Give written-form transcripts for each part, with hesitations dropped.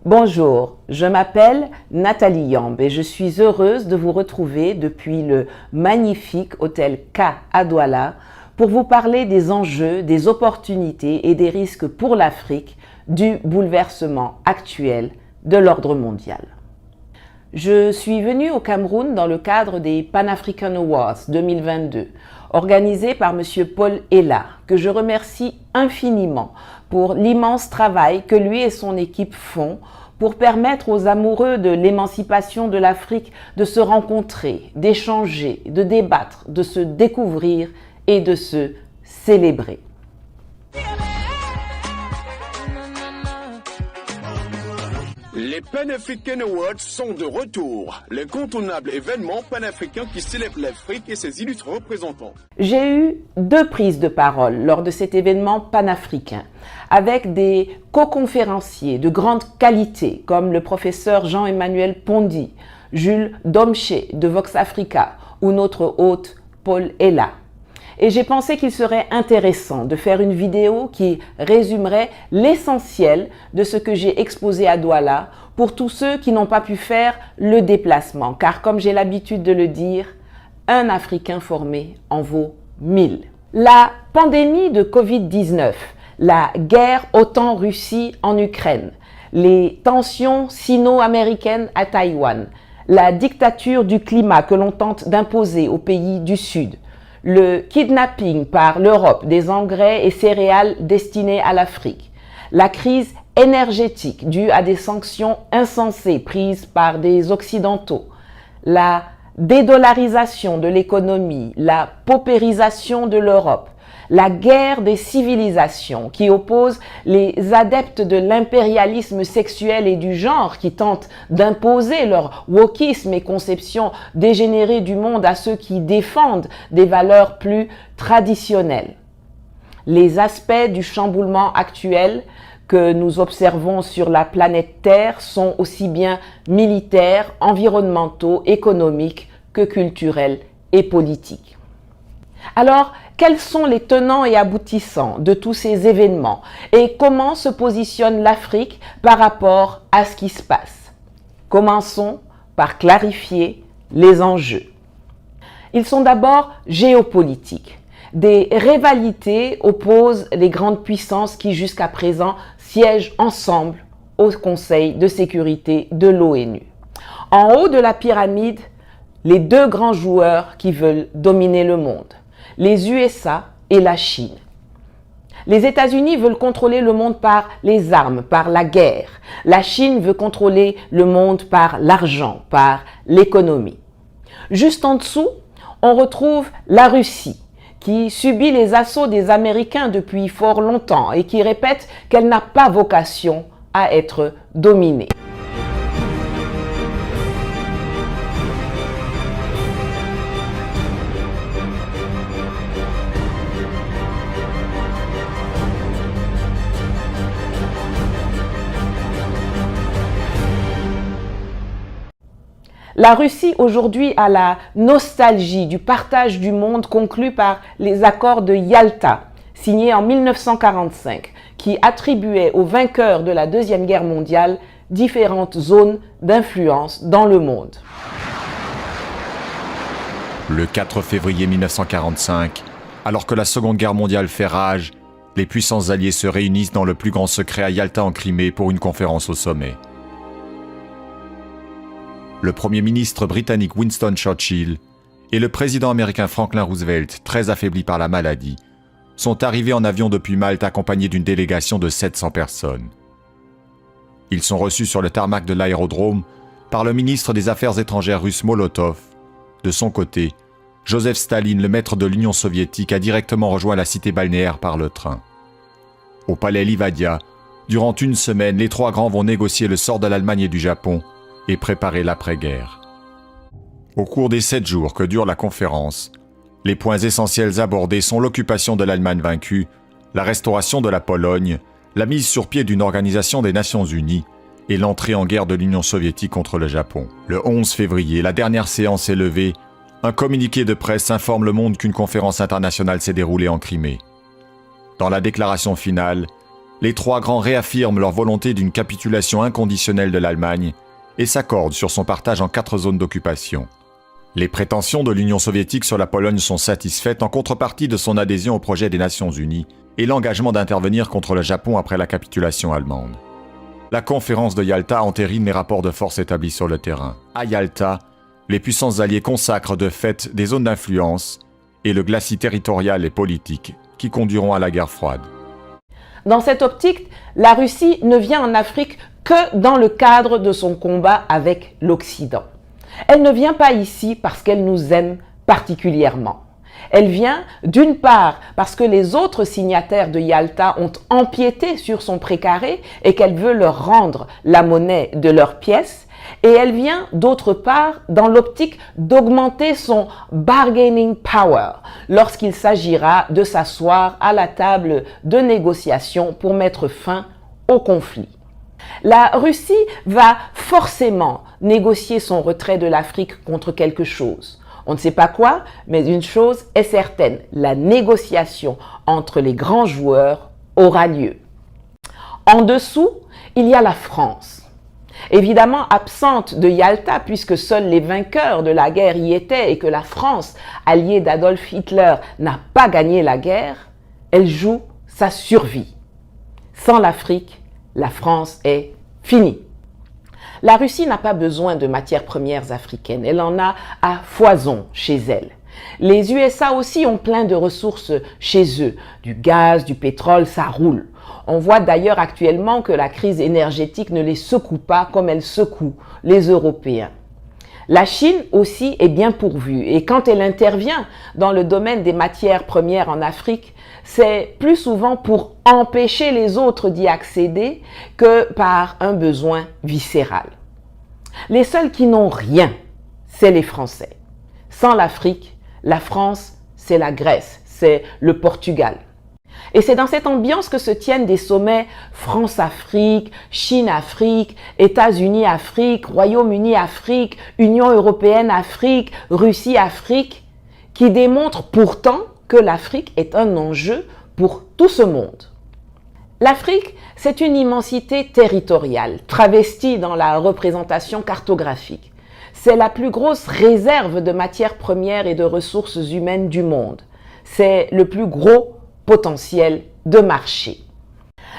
Bonjour, je m'appelle Nathalie Yamb et je suis heureuse de vous retrouver depuis le magnifique hôtel K à Douala pour vous parler des enjeux, des opportunités et des risques pour l'Afrique du bouleversement actuel de l'ordre mondial. Je suis venue au Cameroun dans le cadre des Pan African Awards 2022, organisés par M. Paul Ella, que je remercie infiniment pour l'immense travail que lui et son équipe font pour permettre aux amoureux de l'émancipation de l'Afrique de se rencontrer, d'échanger, de débattre, de se découvrir et de se célébrer. Les Pan African Awards sont de retour, l'incontournable événement panafricain qui célèbre l'Afrique et ses illustres représentants. J'ai eu 2 prises de parole lors de cet événement panafricain, avec des co-conférenciers de grande qualité comme le professeur Jean-Emmanuel Pondy, Jules Domché de Vox Africa ou notre hôte Paul Ella. Et j'ai pensé qu'il serait intéressant de faire une vidéo qui résumerait l'essentiel de ce que j'ai exposé à Douala pour tous ceux qui n'ont pas pu faire le déplacement. Car comme j'ai l'habitude de le dire, un Africain formé en vaut 1000. La pandémie de Covid-19, la guerre OTAN-Russie en Ukraine, les tensions sino-américaines à Taïwan, la dictature du climat que l'on tente d'imposer aux pays du Sud, le kidnapping par l'Europe des engrais et céréales destinés à l'Afrique, la crise énergétique due à des sanctions insensées prises par des Occidentaux, la dédollarisation de l'économie, la paupérisation de l'Europe, la guerre des civilisations qui oppose les adeptes de l'impérialisme sexuel et du genre qui tentent d'imposer leur wokisme et conception dégénérée du monde à ceux qui défendent des valeurs plus traditionnelles. Les aspects du chamboulement actuel que nous observons sur la planète Terre sont aussi bien militaires, environnementaux, économiques que culturels et politiques. Alors, quels sont les tenants et aboutissants de tous ces événements et comment se positionne l'Afrique par rapport à ce qui se passe? Commençons par clarifier les enjeux. Ils sont d'abord géopolitiques. Des rivalités opposent les grandes puissances qui jusqu'à présent siègent ensemble au Conseil de sécurité de l'ONU. En haut de la pyramide, les 2 grands joueurs qui veulent dominer le monde, les USA et la Chine. Les États-Unis veulent contrôler le monde par les armes, par la guerre. La Chine veut contrôler le monde par l'argent, par l'économie. Juste en dessous, on retrouve la Russie, qui subit les assauts des Américains depuis fort longtemps et qui répète qu'elle n'a pas vocation à être dominée. La Russie aujourd'hui a la nostalgie du partage du monde conclu par les accords de Yalta, signés en 1945, qui attribuaient aux vainqueurs de la Deuxième Guerre mondiale différentes zones d'influence dans le monde. Le 4 février 1945, alors que la Seconde Guerre mondiale fait rage, les puissances alliées se réunissent dans le plus grand secret à Yalta en Crimée pour une conférence au sommet. Le Premier ministre britannique Winston Churchill et le président américain Franklin Roosevelt, très affaiblis par la maladie, sont arrivés en avion depuis Malte accompagnés d'une délégation de 700 personnes. Ils sont reçus sur le tarmac de l'aérodrome par le ministre des Affaires étrangères russe Molotov. De son côté, Joseph Staline, le maître de l'Union soviétique, a directement rejoint la cité balnéaire par le train. Au palais Livadia, durant une semaine, les 3 grands vont négocier le sort de l'Allemagne et du Japon et préparer l'après-guerre. Au cours des 7 jours que dure la conférence, les points essentiels abordés sont l'occupation de l'Allemagne vaincue, la restauration de la Pologne, la mise sur pied d'une organisation des Nations Unies et l'entrée en guerre de l'Union soviétique contre le Japon. Le 11 février, la dernière séance est levée. Un communiqué de presse informe le monde qu'une conférence internationale s'est déroulée en Crimée. Dans la déclaration finale, Les trois grands réaffirment leur volonté d'une capitulation inconditionnelle de l'Allemagne et s'accordent sur son partage en 4 zones d'occupation. Les prétentions de l'Union soviétique sur la Pologne sont satisfaites en contrepartie de son adhésion au projet des Nations Unies et l'engagement d'intervenir contre le Japon après la capitulation allemande. La conférence de Yalta entérine les rapports de force établis sur le terrain. À Yalta, les puissances alliées consacrent de fait des zones d'influence et le glacis territorial et politique qui conduiront à la guerre froide. Dans cette optique, la Russie ne vient en Afrique que dans le cadre de son combat avec l'Occident. Elle ne vient pas ici parce qu'elle nous aime particulièrement. Elle vient d'une part parce que les autres signataires de Yalta ont empiété sur son précaré et qu'elle veut leur rendre la monnaie de leurs pièces, et elle vient d'autre part dans l'optique d'augmenter son bargaining power lorsqu'il s'agira de s'asseoir à la table de négociation pour mettre fin au conflit. La Russie va forcément négocier son retrait de l'Afrique contre quelque chose. On ne sait pas quoi, mais une chose est certaine, la négociation entre les grands joueurs aura lieu. En dessous, il y a la France. Évidemment absente de Yalta puisque seuls les vainqueurs de la guerre y étaient et que la France, alliée d'Adolf Hitler, n'a pas gagné la guerre, elle joue sa survie. Sans l'Afrique, la France est finie. La Russie n'a pas besoin de matières premières africaines, elle en a à foison chez elle. Les USA aussi ont plein de ressources chez eux, du gaz, du pétrole, ça roule. On voit d'ailleurs actuellement que la crise énergétique ne les secoue pas comme elle secoue les Européens. La Chine aussi est bien pourvue et quand elle intervient dans le domaine des matières premières en Afrique, c'est plus souvent pour empêcher les autres d'y accéder que par un besoin viscéral. Les seuls qui n'ont rien, c'est les Français. Sans l'Afrique, la France, c'est la Grèce, c'est le Portugal. Et c'est dans cette ambiance que se tiennent des sommets France-Afrique, Chine-Afrique, États-Unis-Afrique, Royaume-Uni-Afrique, Union européenne-Afrique, Russie-Afrique, qui démontrent pourtant que l'Afrique est un enjeu pour tout ce monde. L'Afrique, c'est une immensité territoriale, travestie dans la représentation cartographique. C'est la plus grosse réserve de matières premières et de ressources humaines du monde. C'est le plus gros potentiel de marché.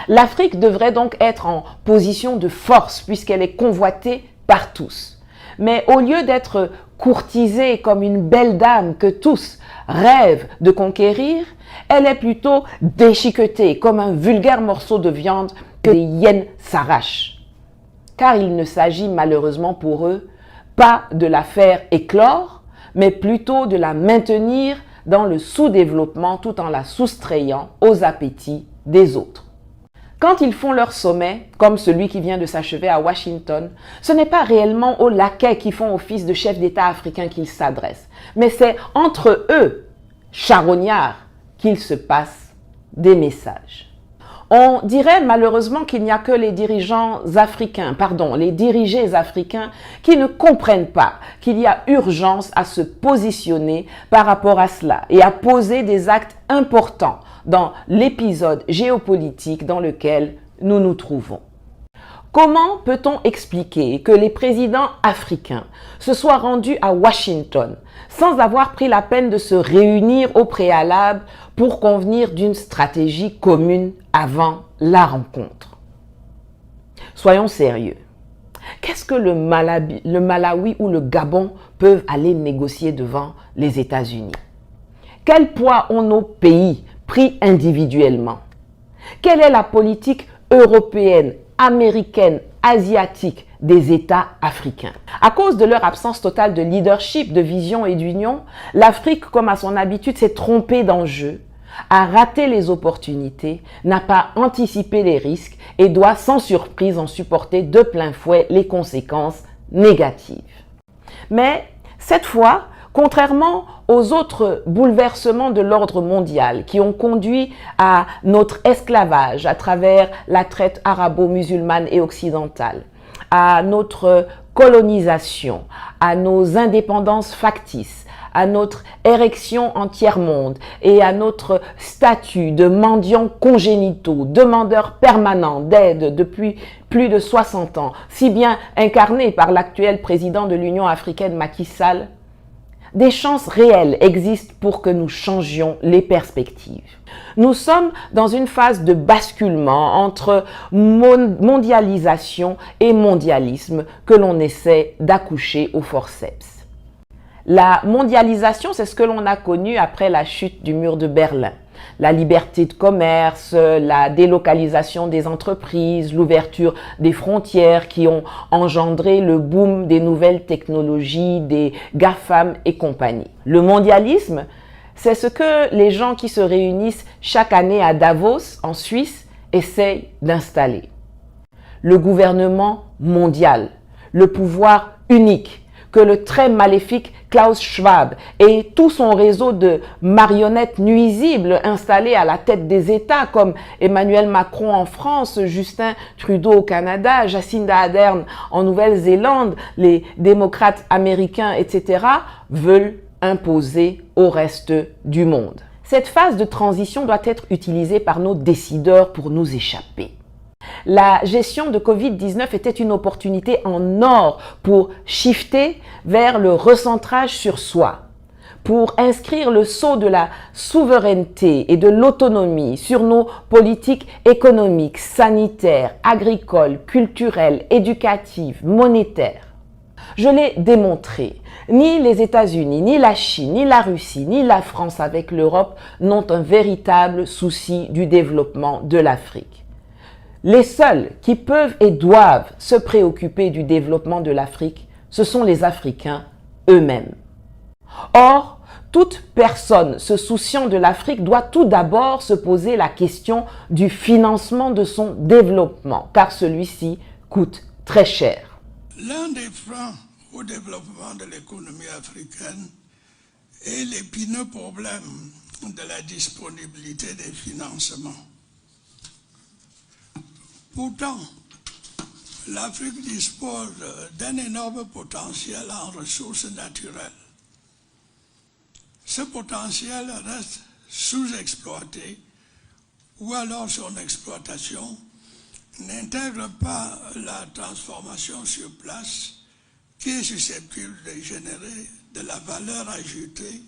L'Afrique devrait donc être en position de force puisqu'elle est convoitée par tous. Mais au lieu d'être courtisée comme une belle dame que tous rêvent de conquérir, elle est plutôt déchiquetée comme un vulgaire morceau de viande que les hyènes s'arrachent. Car il ne s'agit malheureusement pour eux pas de la faire éclore, mais plutôt de la maintenir dans le sous-développement tout en la soustrayant aux appétits des autres. Quand ils font leur sommet, comme celui qui vient de s'achever à Washington, ce n'est pas réellement aux laquais qui font office de chefs d'État africains qu'ils s'adressent, mais c'est entre eux, charognards, qu'il se passe des messages. On dirait malheureusement qu'il n'y a que les dirigés africains qui ne comprennent pas qu'il y a urgence à se positionner par rapport à cela et à poser des actes importants dans l'épisode géopolitique dans lequel nous nous trouvons. Comment peut-on expliquer que les présidents africains se soient rendus à Washington sans avoir pris la peine de se réunir au préalable pour convenir d'une stratégie commune avant la rencontre? Soyons sérieux. Qu'est-ce que le Malawi ou le Gabon peuvent aller négocier devant les États-Unis? Quel poids ont nos pays pris individuellement? Quelle est la politique européenne, américaine, asiatique des États africains? À cause de leur absence totale de leadership, de vision et d'union, l'Afrique, comme à son habitude, s'est trompée d'enjeu, a raté les opportunités, n'a pas anticipé les risques et doit sans surprise en supporter de plein fouet les conséquences négatives. Mais cette fois, contrairement aux autres bouleversements de l'ordre mondial qui ont conduit à notre esclavage à travers la traite arabo-musulmane et occidentale, à notre colonisation, à nos indépendances factices, à notre érection en tiers-monde et à notre statut de mendiants congénitaux, demandeurs permanents d'aide depuis plus de 60 ans, si bien incarné par l'actuel président de l'Union africaine Macky Sall, des chances réelles existent pour que nous changions les perspectives. Nous sommes dans une phase de basculement entre mondialisation et mondialisme que l'on essaie d'accoucher au forceps. La mondialisation, c'est ce que l'on a connu après la chute du mur de Berlin. La liberté de commerce, la délocalisation des entreprises, l'ouverture des frontières qui ont engendré le boom des nouvelles technologies, des GAFAM et compagnie. Le mondialisme, c'est ce que les gens qui se réunissent chaque année à Davos, en Suisse, essayent d'installer. Le gouvernement mondial, le pouvoir unique, que le très maléfique Klaus Schwab et tout son réseau de marionnettes nuisibles installées à la tête des États comme Emmanuel Macron en France, Justin Trudeau au Canada, Jacinda Ardern en Nouvelle-Zélande, les démocrates américains, etc., veulent imposer au reste du monde. Cette phase de transition doit être utilisée par nos décideurs pour nous échapper. La gestion de Covid-19 était une opportunité en or pour shifter vers le recentrage sur soi, pour inscrire le sceau de la souveraineté et de l'autonomie sur nos politiques économiques, sanitaires, agricoles, culturelles, éducatives, monétaires. Je l'ai démontré, ni les États-Unis, ni la Chine, ni la Russie, ni la France avec l'Europe n'ont un véritable souci du développement de l'Afrique. Les seuls qui peuvent et doivent se préoccuper du développement de l'Afrique, ce sont les Africains eux-mêmes. Or, toute personne se souciant de l'Afrique doit tout d'abord se poser la question du financement de son développement, car celui-ci coûte très cher. L'un des freins au développement de l'économie africaine est l'épineux problème de la disponibilité des financements. Pourtant, l'Afrique dispose d'un énorme potentiel en ressources naturelles. Ce potentiel reste sous-exploité ou alors son exploitation n'intègre pas la transformation sur place qui est susceptible de générer de la valeur ajoutée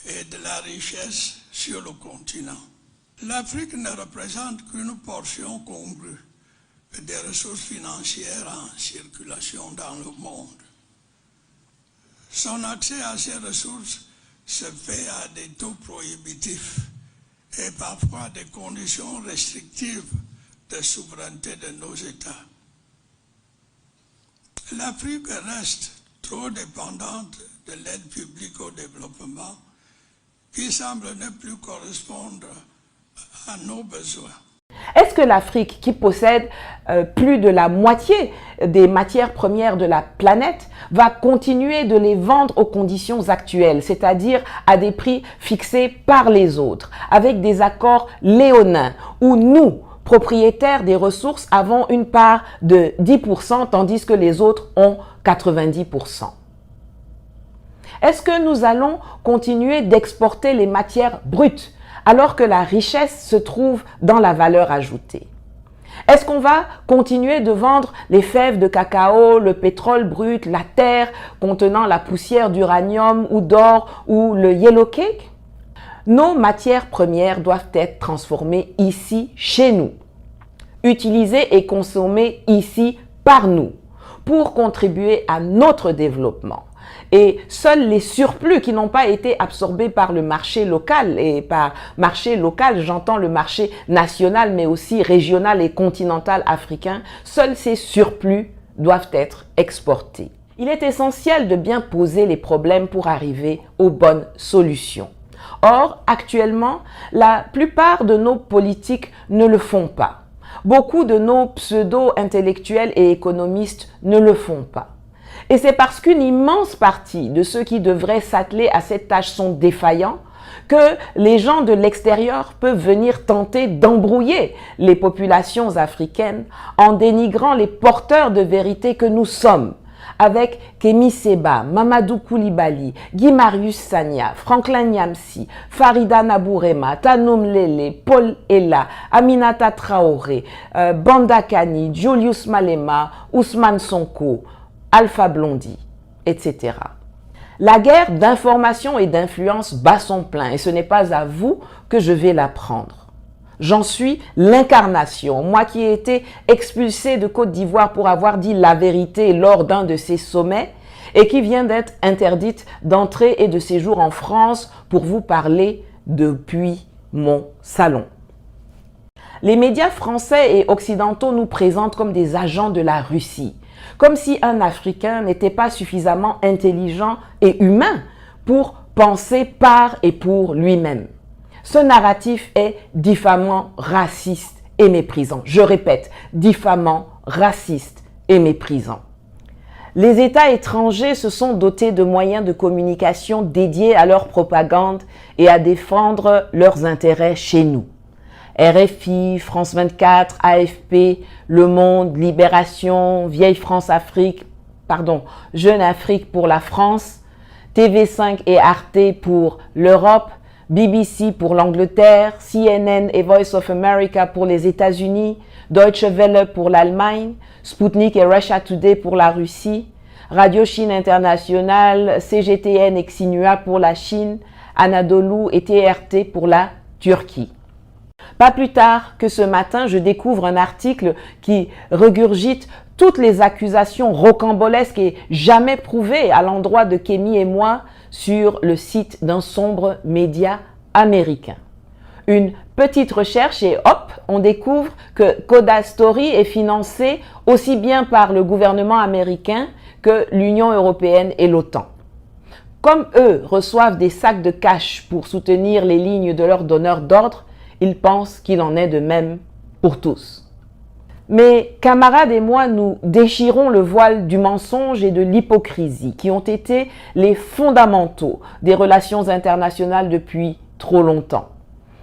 et de la richesse sur le continent. L'Afrique ne représente qu'une portion congrue des ressources financières en circulation dans le monde. Son accès à ces ressources se fait à des taux prohibitifs et parfois des conditions restrictives de souveraineté de nos États. L'Afrique reste trop dépendante de l'aide publique au développement qui semble ne plus correspondre à nos besoins. Est-ce que l'Afrique, qui possède plus de la moitié des matières premières de la planète, va continuer de les vendre aux conditions actuelles, c'est-à-dire à des prix fixés par les autres, avec des accords léonins, où nous, propriétaires des ressources, avons une part de 10%, tandis que les autres ont 90%? Est-ce que nous allons continuer d'exporter les matières brutes alors que la richesse se trouve dans la valeur ajoutée? Est-ce qu'on va continuer de vendre les fèves de cacao, le pétrole brut, la terre contenant la poussière d'uranium ou d'or ou le yellow cake? Nos matières premières doivent être transformées ici, chez nous, utilisées et consommées ici par nous, pour contribuer à notre développement. Et seuls les surplus qui n'ont pas été absorbés par le marché local, et par marché local, j'entends le marché national, mais aussi régional et continental africain, seuls ces surplus doivent être exportés. Il est essentiel de bien poser les problèmes pour arriver aux bonnes solutions. Or, actuellement, la plupart de nos politiques ne le font pas. Beaucoup de nos pseudo-intellectuels et économistes ne le font pas. Et c'est parce qu'une immense partie de ceux qui devraient s'atteler à cette tâche sont défaillants que les gens de l'extérieur peuvent venir tenter d'embrouiller les populations africaines en dénigrant les porteurs de vérité que nous sommes, avec Kémy Séba, Mamadou Koulibaly, Guy Marius Sagna, Franklin Nyamsi, Farida Nabourema, Tanoum Lele, Paul Ella, Aminata Traoré, Banda Kani, Julius Malema, Ousmane Sonko, Alpha Blondy, etc. La guerre d'information et d'influence bat son plein et ce n'est pas à vous que je vais la prendre. J'en suis l'incarnation, moi qui ai été expulsé de Côte d'Ivoire pour avoir dit la vérité lors d'un de ces sommets et qui vient d'être interdite d'entrée et de séjour en France pour vous parler depuis mon salon. Les médias français et occidentaux nous présentent comme des agents de la Russie, comme si un Africain n'était pas suffisamment intelligent et humain pour penser par et pour lui-même. Ce narratif est diffamant, raciste et méprisant. Je répète, diffamant, raciste et méprisant. Les États étrangers se sont dotés de moyens de communication dédiés à leur propagande et à défendre leurs intérêts chez nous. RFI, France 24, AFP, Le Monde, Libération, Jeune Afrique pour la France, TV5 et Arte pour l'Europe, BBC pour l'Angleterre, CNN et Voice of America pour les États-Unis, Deutsche Welle pour l'Allemagne, Sputnik et Russia Today pour la Russie, Radio Chine Internationale, CGTN et Xinhua pour la Chine, Anadolu et TRT pour la Turquie. Pas plus tard que ce matin, je découvre un article qui regurgite toutes les accusations rocambolesques et jamais prouvées à l'endroit de Kémy et moi sur le site d'un sombre média américain. Une petite recherche et hop, on découvre que Coda Story est financé aussi bien par le gouvernement américain que l'Union européenne et l'OTAN. Comme eux reçoivent des sacs de cash pour soutenir les lignes de leurs donneurs d'ordre, ils pensent qu'il en est de même pour tous. Mes camarades et moi, nous déchirons le voile du mensonge et de l'hypocrisie qui ont été les fondamentaux des relations internationales depuis trop longtemps.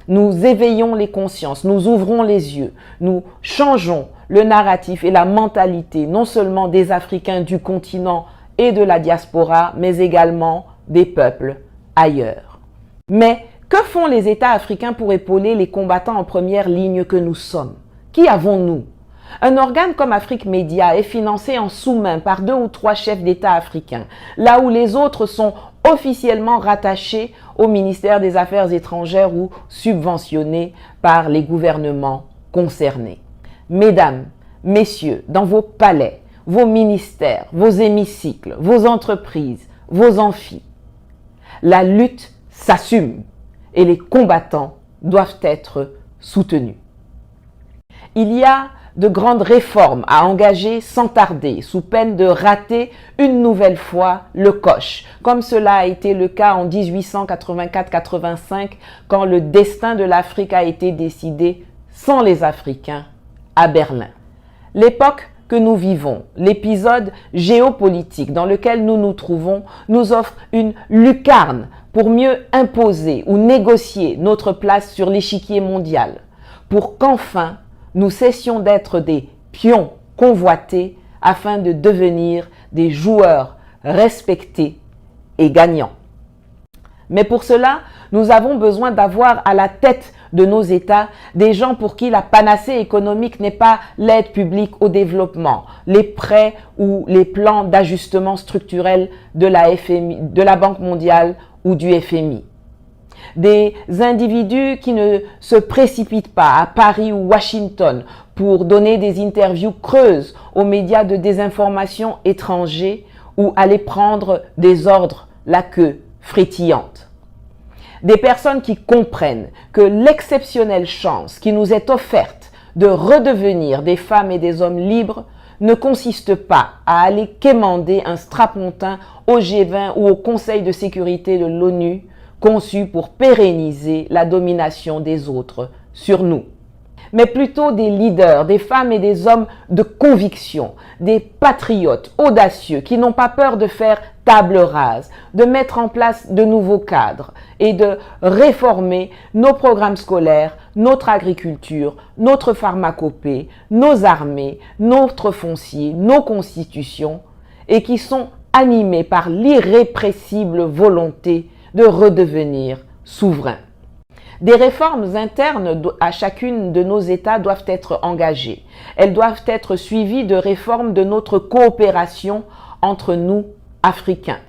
Nous éveillons les consciences, nous ouvrons les yeux, nous changeons le narratif et la mentalité non seulement des Africains du continent et de la diaspora, mais également des peuples ailleurs. Mais que font les États africains pour épauler les combattants en première ligne que nous sommes? Qui avons-nous? Un organe comme Afrique Média est financé en sous-main par 2 ou 3 chefs d'État africains, là où les autres sont officiellement rattachés au ministère des Affaires étrangères ou subventionnés par les gouvernements concernés. Mesdames, messieurs, dans vos palais, vos ministères, vos hémicycles, vos entreprises, vos amphis, la lutte s'assume et les combattants doivent être soutenus. Il y a de grandes réformes à engager sans tarder, sous peine de rater une nouvelle fois le coche, comme cela a été le cas en 1884-85, quand le destin de l'Afrique a été décidé sans les Africains à Berlin. L'époque que nous vivons, l'épisode géopolitique dans lequel nous nous trouvons, nous offre une lucarne pour mieux imposer ou négocier notre place sur l'échiquier mondial, pour qu'enfin nous cessions d'être des pions convoités afin de devenir des joueurs respectés et gagnants. Mais pour cela, nous avons besoin d'avoir à la tête de nos États des gens pour qui la panacée économique n'est pas l'aide publique au développement, les prêts ou les plans d'ajustement structurel de la FMI, de la Banque mondiale ou du FMI. Des individus qui ne se précipitent pas à Paris ou Washington pour donner des interviews creuses aux médias de désinformation étrangers ou aller prendre des ordres la queue frétillante. Des personnes qui comprennent que l'exceptionnelle chance qui nous est offerte de redevenir des femmes et des hommes libres ne consiste pas à aller quémander un strapontin au G20 ou au Conseil de sécurité de l'ONU conçu pour pérenniser la domination des autres sur nous, mais plutôt des leaders, des femmes et des hommes de conviction, des patriotes audacieux qui n'ont pas peur de faire table rase, de mettre en place de nouveaux cadres et de réformer nos programmes scolaires, notre agriculture, notre pharmacopée, nos armées, notre foncier, nos constitutions et qui sont animés par l'irrépressible volonté de redevenir souverains. Des réformes internes à chacune de nos États doivent être engagées. Elles doivent être suivies de réformes de notre coopération entre nous, Africains,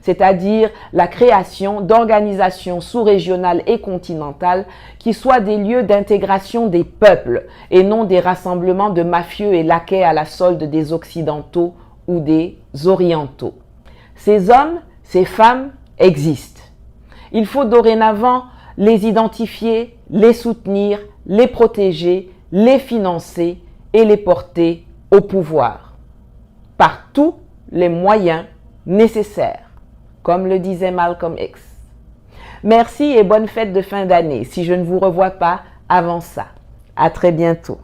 c'est-à-dire la création d'organisations sous-régionales et continentales qui soient des lieux d'intégration des peuples et non des rassemblements de mafieux et laquais à la solde des Occidentaux ou des Orientaux. Ces hommes, ces femmes existent. Il faut dorénavant les identifier, les soutenir, les protéger, les financer et les porter au pouvoir par tous les moyens nécessaires, comme le disait Malcolm X. Merci et bonne fête de fin d'année si je ne vous revois pas avant ça. À très bientôt.